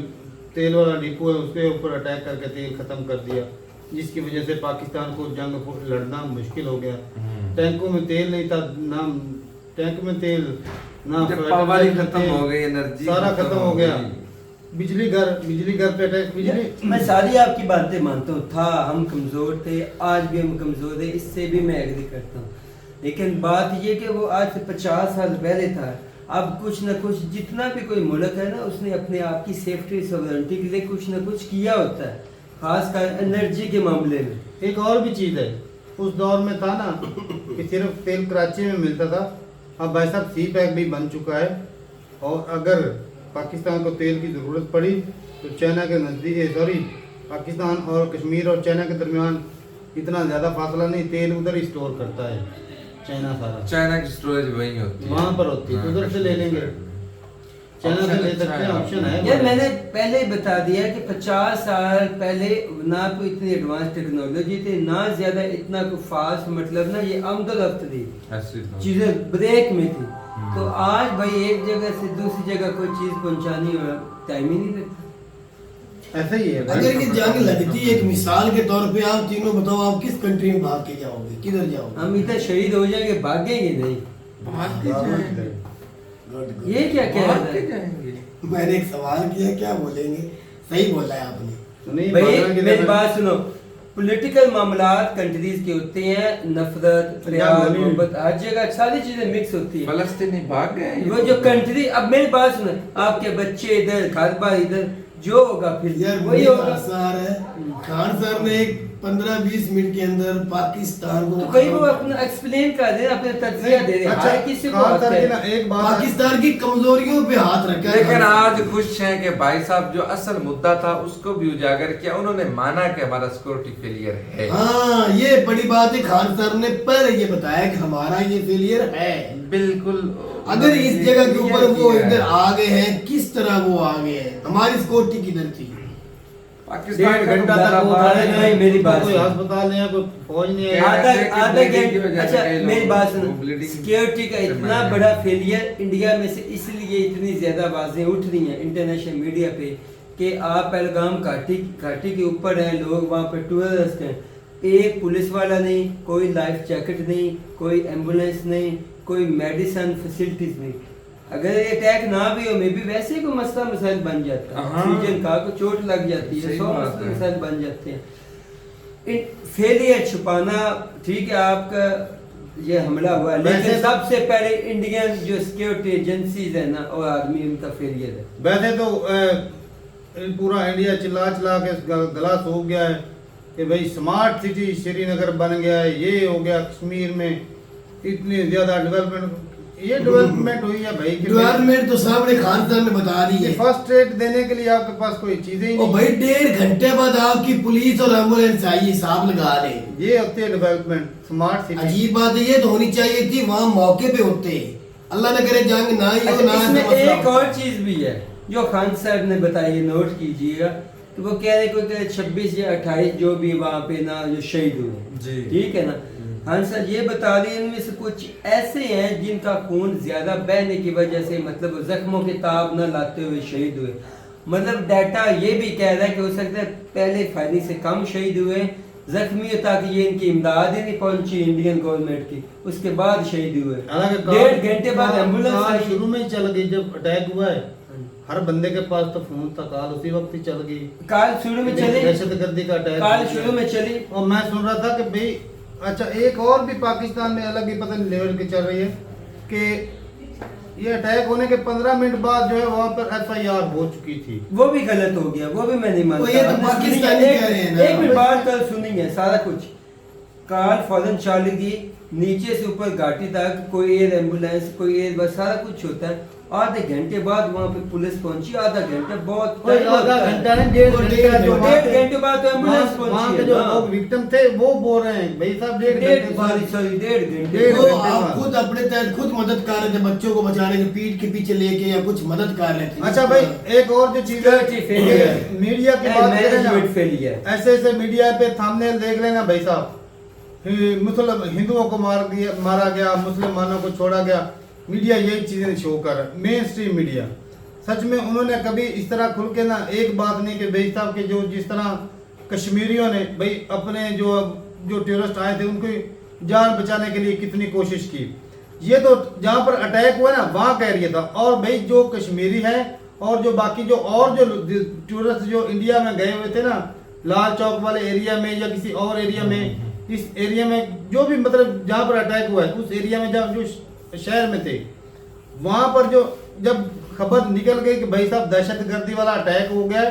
तेल वाला डिपो है उसके ऊपर अटैक करके तेल ख़त्म कर दिया, जिसकी वजह से पाकिस्तान को जंग लड़ना मुश्किल हो गया। टैंकों में तेल नहीं था, ना टैंक में तेल, ना जब फ्लाइट पावर ही में खत्म तेल, हो गई, एनर्जी सारा खत्म हो गया। गई। बिजली घर पे अटैक, बिजली मैं सारी आपकी बातें मानता हूँ, था हम कमज़ोर थे, आज भी हम कमज़ोर है, इससे भी मैं एग्री करता हूँ। लेकिन बात ये कि वो आज से 50 साल पहले था। अब कुछ न कुछ जितना भी कोई मुल्क है ना, उसने अपने आप की सेफ्टी सॉवरेनिटी के लिए कुछ न कुछ किया होता है, खासकर एनर्जी के मामले में। एक और भी चीज़ है, उस दौर में था ना कि सिर्फ तेल कराची में मिलता था। अब भाई साहब सी पैक भी बन चुका है, और अगर पाकिस्तान को तेल की ज़रूरत पड़ी तो चाइना के नज़दीक पाकिस्तान और कश्मीर और चाइना के दरमियान इतना ज़्यादा फासला नहीं, तेल उधर ही स्टोर करता है चाइना सारा। चाइना की स्टोरेज वहीं होती है, वहाँ पर होती है, तो उधर से ले लेंगे। चाइना से ले सकते हैं, ऑप्शन है। यार मैंने पहले ही बता दिया कि 50 साल पहले ना कोई इतनी एडवांस टेक्नोलॉजी थी, ना ज्यादा इतना कोई फास्ट, मतलब ना ये आमदोरफ्त थी, ऐसी तो। चीजें ब्रेक में थी। तो आज भाई एक जगह से दूसरी जगह कोई चीज पहुंचानी हो टाइम ही नहीं लगता। ऐसा ही है भाई। अगर ये जंग लगती है, एक मिसाल के तौर पे आप तीनों बताओ, आप किस कंट्री में भाग के जाओगे, किधर जाओगे? हम इधर शहीद हो जाएंगे, भागेंगे नहीं। भाग के जाएंगे। Good, good. ये क्या कह भाग रहा के है जाएंगे। मैंने एक सवाल किया, क्या बोलेंगे? सही बोला है आपने। तो नहीं भाई भागना मेरी किधर है? बात सुनो, पॉलिटिकल मामलात कंट्रीज के होते हैं, नफरत, प्यार, मोहब्बत, हर जगह सारी चीजें मिक्स होती है। फलस्तीनी भाग गए। वो जो कंट्री, अब मेरी बात सुनो, आपके बच्चे इधर, घर बार इधर, जो होगा फिर यार वही मुझे होगा। सर है, खान सर ने एक 15-20 मिनट के अंदर पाकिस्तान को तो कहीं वो अपना एक्सप्लेन कर दे, अपने तज्जिया दे रहे अच्छा, हैं, किसी को खान आता सर की है। ना एक बात पाकिस्तान की कमजोरियों पे हाथ रखा है। लेकिन खान आज सर ने। खुश हैं कि भाई साहब जो असल मुद्दा था उसको भी उजागर किया, उन्होंने माना कि हमारा सिक्योरिटी फेलियर है। हाँ, ये बड़ी बात है, खान सर ने पहले ये बताया कि हमारा ये फेलियर है। बिल्कुल। अगर इस जगह के ऊपर वो किया है। इधर आ गए हैं, किस तरह वो आ गए हैं? हमारी सिक्योरिटी किधर थी? पाकिस्तान 1.5 का घंटा तो तक वो बड़ा खड़े है। रहे, मेरी बात कोई सुनो। अस्पताल नहीं है, कोई फौज नहीं है। आधा- आधा bleeding की घंटा। वजह से अच्छा कई लोग मेरी बात सुनो, bleeding सिक्योरिटी का से इतना मर गए। बड़ा फेलियर इंडिया में से इसलिए इतनी ज्यादा आवाजें उठ रही हैं इंटरनेशनल मीडिया पे कि आप पहलगाम घाटी के ऊपर हैं, लोग वहाँ पर टूरिस्ट हैं, एक पुलिस वाला नहीं, कोई लाइफ जैकेट नहीं, कोई एम्बुलेंस नहीं, कोई मेडिसिन फैसिलिटीज नहीं। अगर ये अटैक ना भी हो, मे भी वैसे ही कोई मसला मसाइल बन जाता है, हाँ। ऑक्सीजन का को चोट लग जाती है, सही 100 बात मसले है। मसाइल बन जाते हैं। फेलियर छुपाना ठीक है, आपका ये हमला हुआ है, लेकिन वैसे- सबसे पहले इंडियन जो सिक्योरिटी एजेंसीज है ना, और आर्मी, उनका फेलियर है। वैसे तो पूरा इंडिया चिल्ला चिल्ला के गला सूख गया है कि भाई स्मार्ट सिटी श्रीनगर बन गया है, ये हो गया, कश्मीर में इतनी ज्यादा डेवलपमेंट, ये डेवलपमेंट हुई है भाई कि गवर्नमेंट तो सामने खान सर ने बता दी है। फर्स्ट एड देने के लिए आपके पास कोई चीजें ही ओ नहीं। भाई 1.5 घंटे बाद आपकी पुलिस और एम्बुलेंस आई, हिसाब लगा ले। ये होती है डेवलपमेंट, स्मार्ट सिटी। अजीब बात है, ये तो होनी चाहिए थी, वहाँ मौके पे होते। अल्लाह न करे जंग ना ही हो, अच्छा, ना इसमें ऐसा मसला एक हो। और चीज भी है जो खान साहब ने बताई, नोट कीजिएगा। तो वो कह रहे कोई 26 या 28 जो भी वहाँ पे ना जो शहीद हुए, जी। ठीक है ना। खान साहब ये बता रहे हैं इनमें से कुछ ऐसे हैं जिनका खून ज्यादा बहने की वजह से, मतलब जख्मों के ताब न लाते हुए शहीद हुए। मतलब डाटा ये भी कह रहा है कि हो सकता है पहले फायरिंग से कम शहीद हुए, जख्मी हो, ताकि ये इनकी इमदाद ही नहीं पहुंची इंडियन गवर्नमेंट की, उसके बाद शहीद हुए। हालांकि 1.5 घंटे बाद एम्बुलेंस आई। शुरू में ही चल गई जब अटैक हुआ है, हर बंदे के पास तो फोन था, कॉल उसी वक्त ही चल गई। काल शुरू में चली, दहशतगर्दी का अटैक काल शुरू में चली। और मैं सुन रहा था कि भाई अच्छा एक और भी पाकिस्तान में अलग ही पता नहीं लेवल की चल रही है कि ये अटैक होने के 15 मिनट बाद जो है वहाँ पर FIR हो चुकी थी। वो भी गलत हो गया, वो भी मैं नहीं मानता। वो ये तो हमने पाकिस्तानी सुनी है, कह रहे हैं ना। एक मिनट बात कल सुनी है सारा कुछ। कार फौरन चालू की, नीचे से ऊपर घाटी तक कोई एयर एम्बुलेंस, कोई एयर बस, सारा कुछ होता है। आधे घंटे बाद वहाँ पे पुलिस पहुंची, आधा घंटा बहुत कोई time आधा लगता है। घंटा नहीं, डेढ़ घंटा जो वहाँ डेढ़ पे- घंटे बाद तो एम्बुलेंस वहाँ पहुंची के है जो ना। लोग विक्टिम थे वो बोल रहे हैं भाई साहब डेढ़ डेढ़ घंटे बाद डेढ़ घंटे डेढ़ वो घंटे आप बाद। खुद अपने तहत खुद मदद कर रहे थे बच्चों को बचाने के, पीठ के पीछे लेके या कुछ मदद कर रहे थे। अच्छा भाई एक और जो चीज Security failure है। है मीडिया की बात करें ना, मैनेजमेंट फेलियर। ऐसे ऐसे मीडिया पे थंबनेल देख लेना भाई साहब, मुस्लिम हिंदुओं को मारा गया, मुसलमानों को छोड़ा गया, मीडिया यही चीजें शो कर रहा है, मेन स्ट्रीम मीडिया। सच में उन्होंने कभी इस तरह खुल के ना एक बात नहीं कि भाई साहब के जो जिस तरह कश्मीरियों ने भाई अपने जो टेररिस्ट आए थे उनको जान बचाने के लिए कितनी कोशिश की, ये तो जहाँ पर अटैक हुआ ना वहाँ कह रही था। और भाई जो कश्मीरी है और जो बाकी जो टूरिस्ट जो इंडिया में गए हुए थे ना, लाल चौक वाले एरिया में या किसी और एरिया में, इस एरिया में जो भी मतलब जहाँ पर अटैक हुआ है उस एरिया में जब जो शहर में थे वहाँ पर जो जब खबर निकल गई कि भाई साहब दहशतगर्दी वाला अटैक हो गया,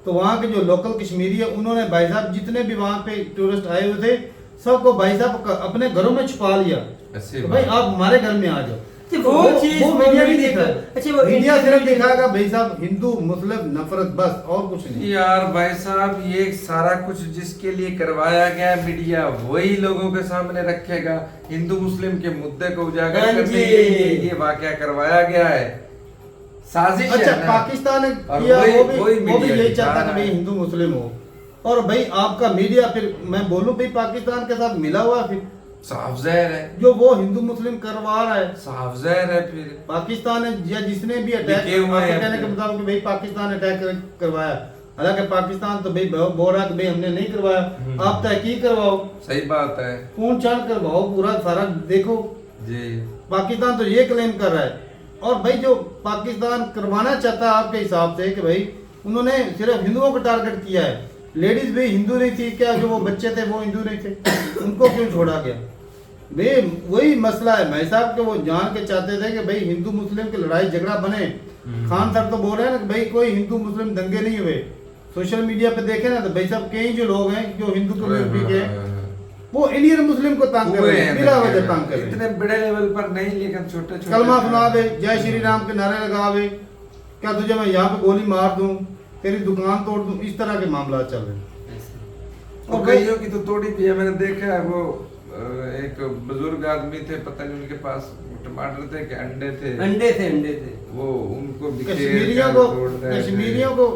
तो वहाँ के जो लोकल कश्मीरी है उन्होंने भाई साहब जितने भी वहाँ पे टूरिस्ट आए हुए थे सबको भाई साहब अपने घरों में छुपा लिया, ऐसी तो भाई बात। आप हमारे घर में आ जाओ। अच्छा, वो चीज वो मीडिया नहीं देखा। दिखा। अच्छा, वो मीडिया इंडिया सिर्फ दिखाएगा भाई साहब हिंदू मुस्लिम नफरत, बस और कुछ नहीं। यार भाई साहब ये सारा कुछ जिसके लिए करवाया गया है मीडिया वही लोगों के सामने रखेगा। हिंदू मुस्लिम के मुद्दे को उजागर हाँ करने जी। के लिए ये वाकया करवाया गया है, साजिश अच्छा है ना। पाकिस्तान ने और किया वही- वो भी वही मीडिया यही दिखा चाहता कि रहा भाई है। हिंदू मुस्लिम हो, और भाई आपका मीडिया फिर मैं बोलूं भाई पाकिस्तान के साथ मिला हुआ है, फिर साफ जहर है, जो वो हिंदू मुस्लिम करवा रहा है साफ जहर है। फिर पाकिस्तान ने या जिसने भी अटैक लिखे हुए हैं कहने के अपने। मुताबिक कि भाई पाकिस्तान ने अटैक करवाया, हालांकि पाकिस्तान तो भाई बोल रहा है कि भाई हमने नहीं करवाया, आप तहकीक करवाओ, सही बात है खून छान करवाओ, पूरा सारा देखो। जी। पाकिस्तान तो ये क्लेम कर रहा है, और भाई जो पाकिस्तान करवाना चाहता है आपके हिसाब से कि भाई उन्होंने सिर्फ हिंदुओं को टारगेट किया है, लेडीज भी हिंदू नहीं थी क्या, जो वो बच्चे थे वो हिंदू नहीं थे, उनको क्यों छोड़ा गया? भाई वही मसला है भाई साहब के, वो जान के चाहते थे कि भाई हिंदू मुस्लिम की लड़ाई झगड़ा बने। खान साहब तो बोल रहे हैं ना कि भाई कोई हिंदू मुस्लिम दंगे नहीं हुए। सोशल मीडिया पे देखे ना तो भाई साहब कई जो लोग हैं जो हिंदू कम्युनिटी के हैं वो इंडियन मुस्लिम को तंग कर हुए रहे हैं, हैं बिना दंगे वजह तंग कर रहे इतने हैं। बड़े लेवल पर नहीं, लेकिन छोटे छोटे कलमा सुना दे, जय श्री राम के नारे लगावे, क्या तुझे मैं यहाँ पे गोली मार दूं, तेरी दुकान तोड़ दूं, इस तरह के मामला चल रहे हैं। और कईयों की तो तोड़ी भी है, मैंने देखा है। वो एक बुजुर्ग आदमी थे, पता नहीं उनके पास टमाटर थे कि अंडे थे, अंडे थे वो उनको बिखेर कश्मीरियों कर को तोड़ रहे थे। कश्मीरियों को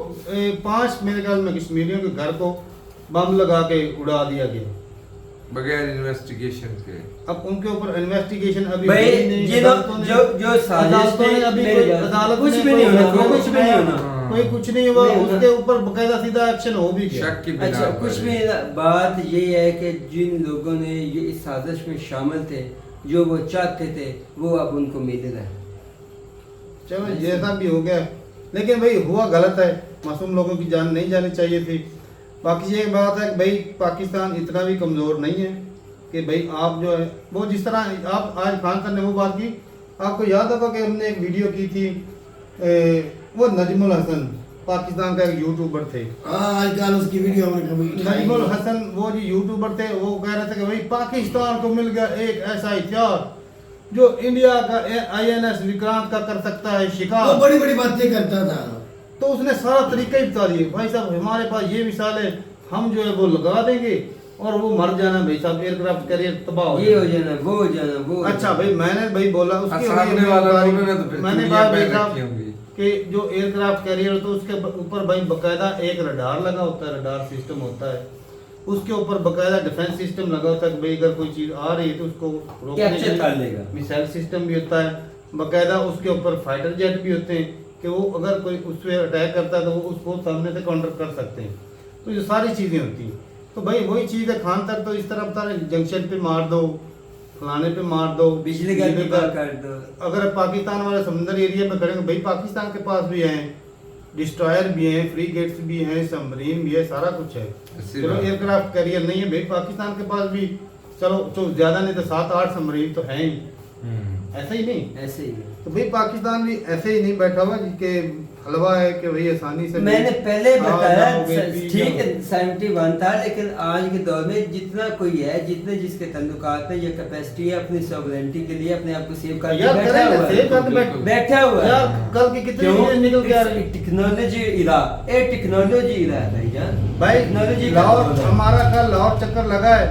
5 मेरे ख्याल में कश्मीरियों के घर को बम लगा के उड़ा दिया गया बगैर इन्वेस्टिगेशन के। अब उनके ऊपर इन्वेस्टिगेशन अभी भाई हुई नहीं, ये अदालतों ने- जो साजिश अदालतों ने अभी मेरी कोई बात- अदालत कुछ ने भी नहीं कोई होना, फैसला कुछ भी नहीं होना। कोई कुछ नहीं हुआ, नहीं होना। उसके ऊपर बकायदा सीधा एक्शन हो भी गया। शक की बिना अच्छा पर कुछ ही। भी नहीं, बात ये है कि जिन लोगों ने ये इस साजिश में शामिल थे, जो वो चाहते थे, वो अब उनको मिल रहा है। चलो जैसा भी हो गया, लेकिन भाई हुआ गलत है, मासूम लोगों की जान नहीं जानी चाहिए थी। बाकी ये बात है कि भाई पाकिस्तान इतना भी कमज़ोर नहीं है कि भाई आप जो है वो जिस तरह आप आज खान साहब ने वो बात की, आपको याद होगा कि हमने एक वीडियो की थी, वो नजमुल हसन पाकिस्तान का एक यूट्यूबर थे, हाँ आजकल उसकी वीडियो हमने कभी उठाई नजमुल नहीं। हसन वो जो यूट्यूबर थे, वो कह रहे थे कि भाई पाकिस्तान को मिल गया एक ऐसा हथियार जो इंडिया का INS विक्रांत का कर सकता है वो शिकार। बड़ी बड़ी बातें करता था। तो उसने सारा तरीका ही बता दिए, भाई साहब हमारे पास ये मिसाल है, हम जो है वो लगा देंगे और वो मर जाना भाई साहब, एयरक्राफ्ट कैरियर तबाह हो ये हो जाना। जाना, वो हो जाना, वो हो अच्छा जाना। भाई मैंने भाई बोला उसके सामने लिए वाला तारीफ- उन्होंने तो फिर मैंने दुनिया कहा भाई में साहब रखी होंगी। कि जो एयरक्राफ्ट कैरियर होता है उसके ऊपर भाई बकायदा एक रडार लगा होता है, रडार सिस्टम होता है, उसके ऊपर बकायदा डिफेंस सिस्टम लगा होता है कि भाई अगर कोई चीज आ रही है तो उसको रोकने के कैप्चर लिए कर लेगा। मिसाइल सिस्टम भी होता है, बकायदा उसके ऊपर फाइटर जेट भी होते हैं कि वो अगर कोई उस पर अटैक करता है तो वो उसको सामने से काउंटर कर सकते हैं। तो ये सारी चीज़ें होती हैं। तो भाई वही चीज़ है, खान तक तो इस तरह बता रहे जंक्शन पे मार दो, फलाने पे मार दो, बिजली का जुगाड़ कर दो। अगर पाकिस्तान वाले समुद्र एरिया में करेंगे, भाई पाकिस्तान के पास भी हैं, डिस्ट्रॉयर भी हैं, फ्री गेट्स भी हैं, सबमरीन भी है, सारा कुछ है। ऐसी चलो बात है। एयरक्राफ्ट कैरियर नहीं है भाई पाकिस्तान के पास भी, चलो तो ज्यादा नहीं तो 7-8 सबमरीन तो हैं ही, ऐसा ही नहीं। ऐसे ही है। तो भाई पाकिस्तान भी ऐसे ही नहीं बैठा हुआ कि हलवा है कि भाई आसानी से मैंने पहले बताया जाओगे, पी ठीक है जाओगे। 71 था, लेकिन आज के दौर में जितना कोई है, जितने जिसके तल्लुकात है या कैपेसिटी है अपनी सॉवरेनिटी के लिए अपने आप को सेव करके यार बैठा करेंगे, हुआ सेव करके है, बैठा हुआ है। यार कल की कितनी चीजें निकल के आ रही टेक्नोलॉजी इरा, ए टेक्नोलॉजी इरा है भाईजान। भाई टेक्नोलॉजी लाहौर, हमारा कल लाहौर चक्कर लगा है,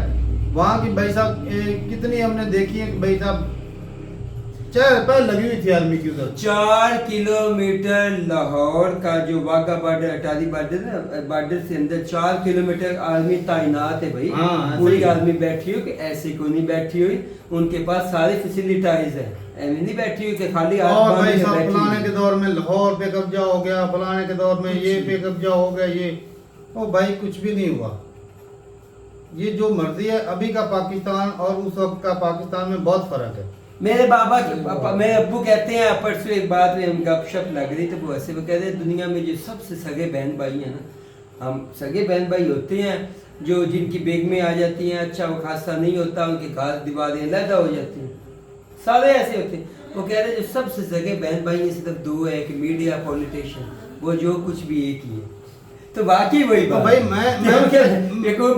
वहाँ की भाई साहब कितनी हमने देखी है कि भाई साहब 4 रुपए लगी हुई थी आर्मी की उधर। 4 किलोमीटर लाहौर का जो वाघा बॉर्डर, अटारी बॉर्डर ना, बॉर्डर से अंदर 4 किलोमीटर आर्मी तैनात है भाई। हाँ, ऐसे पूरी ही। आर्मी बैठी हुई, कि ऐसे को नहीं बैठी हुई, उनके पास सारी फैसिलिटीज है, ऐसे नहीं बैठी हुई कि खाली हाथ और बांध भाई के साहब बैठी फलाने हुई। के दौर में लाहौर पे कब्जा हो गया, फलाने के दौर में ये पे कब्जा हो गया, ये ओ भाई कुछ भी नहीं हुआ। ये जो मर्जी है, अभी का पाकिस्तान और उस वक्त का पाकिस्तान में बहुत फर्क है। मेरे मेरे अब्बू कहते हैं, परसों एक बात में हम गपशप लग रही तो वो ऐसे वो कहते हैं दुनिया में जो सबसे सगे बहन भाई हैं ना, हम सगे बहन भाई होते हैं जो जिनकी बेगमें आ जाती हैं, अच्छा वो खासा नहीं होता, उनके घास दीवारें अलहदा हो जाती हैं, सारे ऐसे होते हैं। वो कह रहे हैं जो सबसे सगे बहन भाई हैं सिर्फ 2 है, कि मीडिया, पॉलिटिशियन, वो जो कुछ भी एक ही है। तो बाकी वही तो बात भाई मैं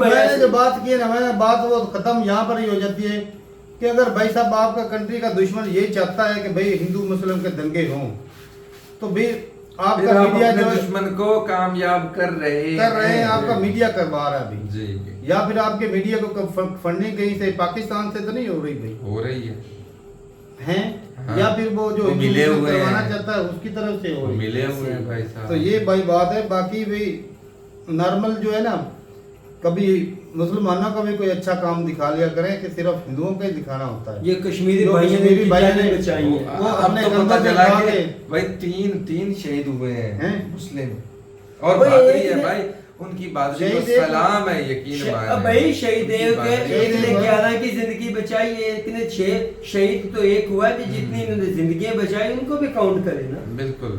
मैंने जो बात की है ना, मैंने बात वो खत्म यहाँ पर ही हो जाती है कि अगर भाई साहब आपका कंट्री का दुश्मन यही चाहता है कि भाई हिंदू मुस्लिम के दंगे हों, तो भी फिर आपका आप मीडिया अपने जो दुश्मन को कामयाब कर रहे हैं। आपका मीडिया करवा रहा है अभी। जी या फिर आपके मीडिया को फंडिंग कहीं से पाकिस्तान से तो नहीं हो रही भाई, हो रही है, हैं? हाँ। या फिर वो जो वो हिंदू मिले मुस्लिम हुए हैं। करवाना चाहता है उसकी तरफ से हो वो रही है। मिले हुए हैं भाई साहब। तो ये भाई बात है। बाकी भी नॉर्मल जो है ना, कभी मुसलमानों का भी कोई अच्छा काम दिखा लिया करें कि सिर्फ हिंदुओं का ही दिखाना होता है। ये कश्मीरी जो भाइयों ने कश्मीरी की भाइयों जानें ने बचाई हैं। वो अब अपने तो कंधों पता पे चला उठा कि के भाई तीन शहीद हुए हैं हैं? मुस्लिम, और भाई बहादुरी एक है ने- भाई, उनकी बहादुरी को शहीद एक- सलाम है, यकीन माने। अब भाई शहीद उनकी एक बहादुरी- एक ने शहीद 11 की जिंदगी बचाई है, एक ने 6 शहीद तो एक हुआ कि जितनी इन्होंने जिंदगियां बचाई उनको भी काउंट करे ना। बिल्कुल।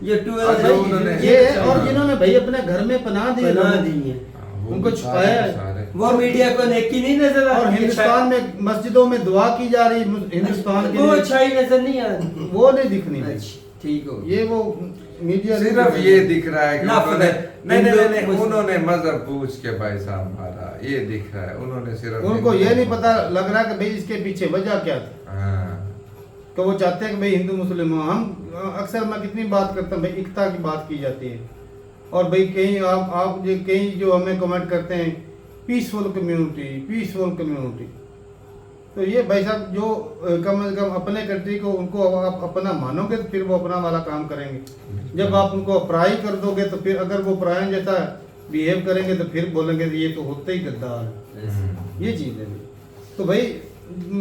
ये 12 और जो उन्होंने- ये है, और जिन्होंने भाई अपने घर में पनाह दी बना लोगों को, दी है, वो उनको भी छुपाया है। सारे। वो मीडिया को नेकी नहीं नजर आ और रही, हिंदुस्तान में मस्जिदों में दुआ की जा रही हिंदुस्तान के वो लिए, अच्छाई नजर नहीं आ रही। वो नहीं दिखनी भाई। अच्छा, ठीक हो ये वो मीडिया सिर्फ ये दिख रहा है कि नफरत, उन्होंने नहीं हिंदू- उन्होंने मजहब पूछ के भाई साहब मारा, ये दिख रहा है। उन्होंने सिर्फ उनको ये नहीं पता लग रहा कि भाई इसके पीछे वजह क्या थी। हाँ। तो वो चाहते हैं कि भाई हिंदू मुस्लिम हो। हम अक्सर मैं कितनी बात करता हूँ भाई, एकता की बात की जाती है, और भाई कहीं आप जो कहीं जो हमें कमेंट करते हैं पीसफुल कम्युनिटी, तो ये भाई साहब जो कम से कम अपने कंट्री को उनको आप अपना मानोगे तो फिर वो अपना वाला काम करेंगे। जब आप उनको पराई कर दोगे तो फिर अगर वो परायण जैसा बिहेव करेंगे तो फिर बोलेंगे ये तो होते ही गद्दार है। ये चीज़ है। तो भाई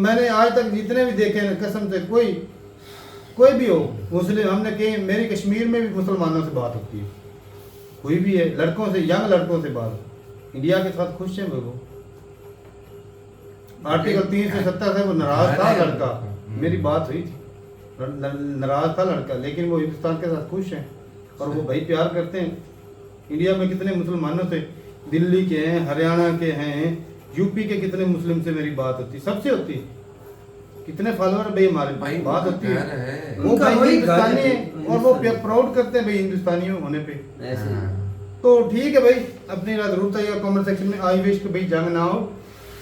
मैंने आज तक जितने भी देखे हैं कसम से, कोई भी हो मुस्लिम, हमने कहीं मेरी कश्मीर में भी मुसलमानों से बात होती है, कोई भी है, लड़कों से, यंग लड़कों से बात, इंडिया के साथ खुश हैं वो। आर्टिकल 370 से वो नाराज था लड़का, मेरी बात हुई थी, नाराज था लड़का, लेकिन वो हिंदुस्तान के साथ खुश हैं और वो भाई प्यार करते हैं। इंडिया में कितने मुसलमानों से, दिल्ली के हैं, हरियाणा के हैं, यूपी के कितने मुस्लिम से मेरी बात होती, सबसे होती है। कितने फॉलोअर भाई हमारे भाई बात उनका होती है, घर है। वो उनका भाई वही हिंदुस्तानी घर है, है और वो प्राउड करते हैं भाई हिंदुस्तानियों होने पे। ऐसे ही। तो ठीक है भाई, अपनी जरूरत है कमेंट सेक्शन में आई विश कि भाई जंग ना हो।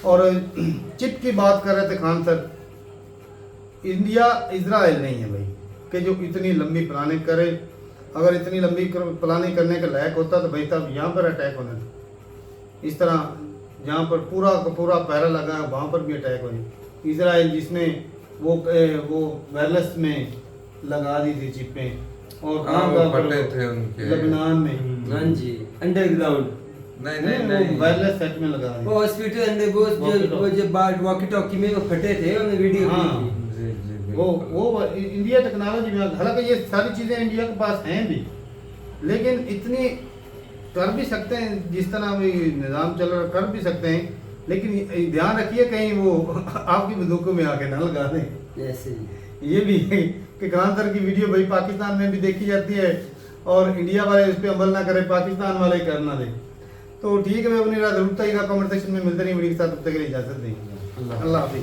और चिप की बात कर रहे थे खान सर, इंडिया इजराइल नहीं है भाई कि जो इतनी लंबी प्लानिंग करे। अगर इतनी लंबी प्लानिंग करने के लायक होता तो भाई तब यहाँ पर अटैक होना था। इस तरह जहाँ पर पूरा का पूरा पैरा लगा है वहाँ पर भी अटैक होने। इजराइल जिसने वो वायरलेस में लगा दी थी चिपें, और हाँ, वो फटे थे उनके लबनान में, हाँ जी, अंडरग्राउंड नहीं वायरलेस सेट में लगा दी। वो हॉस्पिटल अंदर वो जो वॉकी टॉकी में वो फटे थे, उन्होंने वीडियो हाँ। की थी। जी, जी, वो बिल्कुल। इंडिया टेक्नोलॉजी में, हालांकि ये सारी चीज़ें इंडिया के पास हैं भी, लेकिन इतनी कर भी सकते हैं जिस तरह अभी निज़ाम चल रहा, कर भी सकते हैं, लेकिन ध्यान रखिए कहीं वो आपकी बंदूकों में आके ना लगा दें। ऐसे ही। ये भी है कि खान सर की वीडियो भाई पाकिस्तान में भी देखी जाती है और इंडिया वाले इस पर अमल ना करें, पाकिस्तान वाले ही करना दें। तो ठीक है भाई, अपनी जरूरत है, कमेंट सेक्शन में मिलते नहीं वीडियो के साथ, तब तक के लिए इजाजत देंगे। अल्लाह हाफिज़।